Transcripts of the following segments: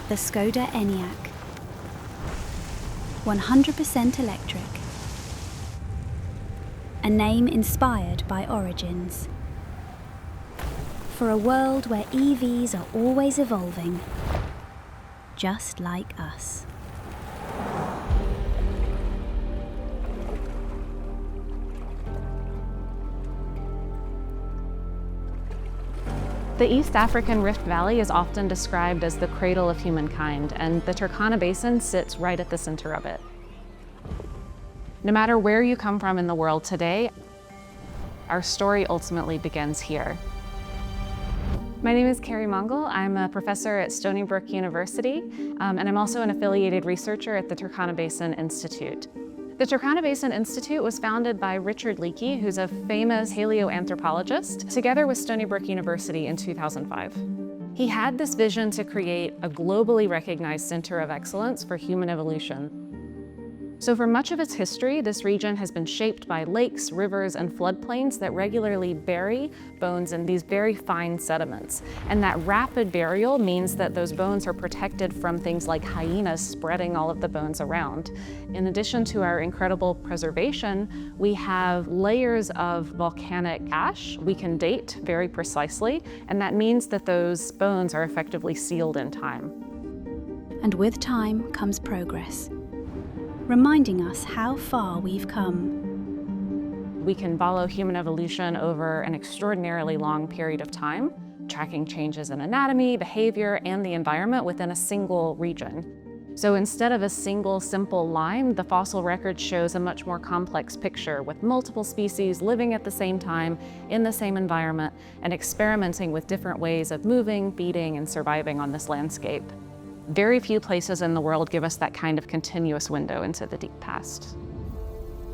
The Škoda Enyaq. 100% electric. A name inspired by origins. For a world where EVs are always evolving, just like us. The East African Rift Valley is often described as the cradle of humankind, and the Turkana Basin sits right at the center of it. No matter where you come from in the world today, our story ultimately begins here. My name is Carrie Mongol. I'm a professor at Stony Brook University, and I'm also an affiliated researcher at the Turkana Basin Institute. The Turkana Basin Institute was founded by Richard Leakey, who's a famous paleoanthropologist, together with Stony Brook University in 2005. He had this vision to create a globally recognized center of excellence for human evolution. So for much of its history, this region has been shaped by lakes, rivers, and floodplains that regularly bury bones in these very fine sediments. And that rapid burial means that those bones are protected from things like hyenas spreading all of the bones around. In addition to our incredible preservation, we have layers of volcanic ash we can date very precisely, and that means that those bones are effectively sealed in time. And with time comes progress, reminding us how far we've come. We can follow human evolution over an extraordinarily long period of time, tracking changes in anatomy, behavior, and the environment within a single region. So instead of a single simple line, the fossil record shows a much more complex picture with multiple species living at the same time in the same environment and experimenting with different ways of moving, feeding, and surviving on this landscape. Very few places in the world give us that kind of continuous window into the deep past.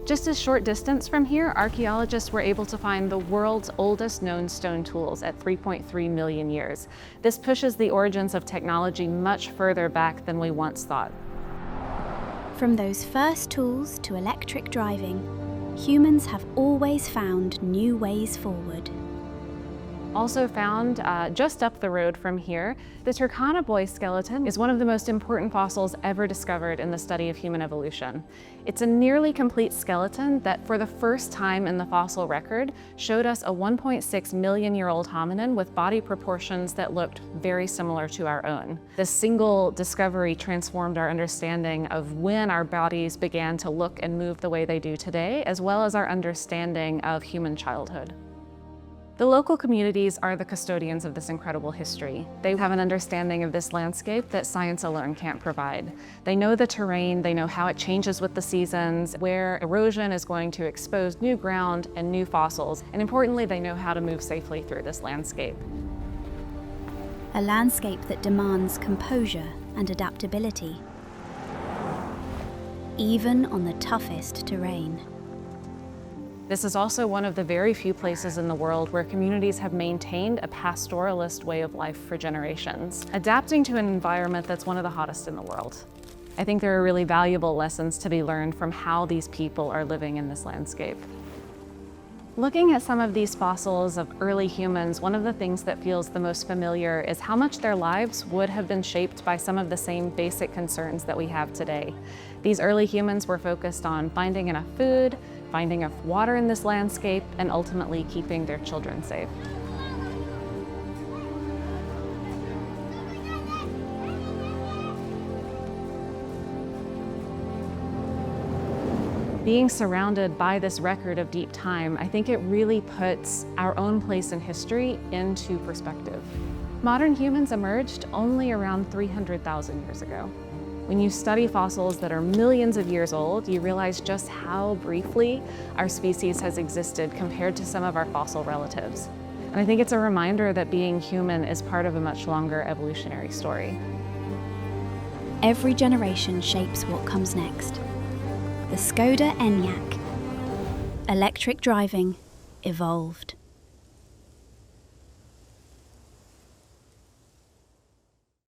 Just a short distance from here, archaeologists were able to find the world's oldest known stone tools at 3.3 million years. This pushes the origins of technology much further back than we once thought. From those first tools to electric driving, humans have always found new ways forward. Also found just up the road from here, the Turkana boy skeleton is one of the most important fossils ever discovered in the study of human evolution. It's a nearly complete skeleton that for the first time in the fossil record showed us a 1.6 million year old hominin with body proportions that looked very similar to our own. This single discovery transformed our understanding of when our bodies began to look and move the way they do today, as well as our understanding of human childhood. The local communities are the custodians of this incredible history. They have an understanding of this landscape that science alone can't provide. They know the terrain, they know how it changes with the seasons, where erosion is going to expose new ground and new fossils, and importantly, they know how to move safely through this landscape. A landscape that demands composure and adaptability, even on the toughest terrain. This is also one of the very few places in the world where communities have maintained a pastoralist way of life for generations, adapting to an environment that's one of the hottest in the world. I think there are really valuable lessons to be learned from how these people are living in this landscape. Looking at some of these fossils of early humans, one of the things that feels the most familiar is how much their lives would have been shaped by some of the same basic concerns that we have today. These early humans were focused on finding enough food, finding enough water in this landscape, and ultimately keeping their children safe. Being surrounded by this record of deep time, I think it really puts our own place in history into perspective. Modern humans emerged only around 300,000 years ago. When you study fossils that are millions of years old, you realize just how briefly our species has existed compared to some of our fossil relatives. And I think it's a reminder that being human is part of a much longer evolutionary story. Every generation shapes what comes next. The Škoda Enyaq. Electric driving evolved.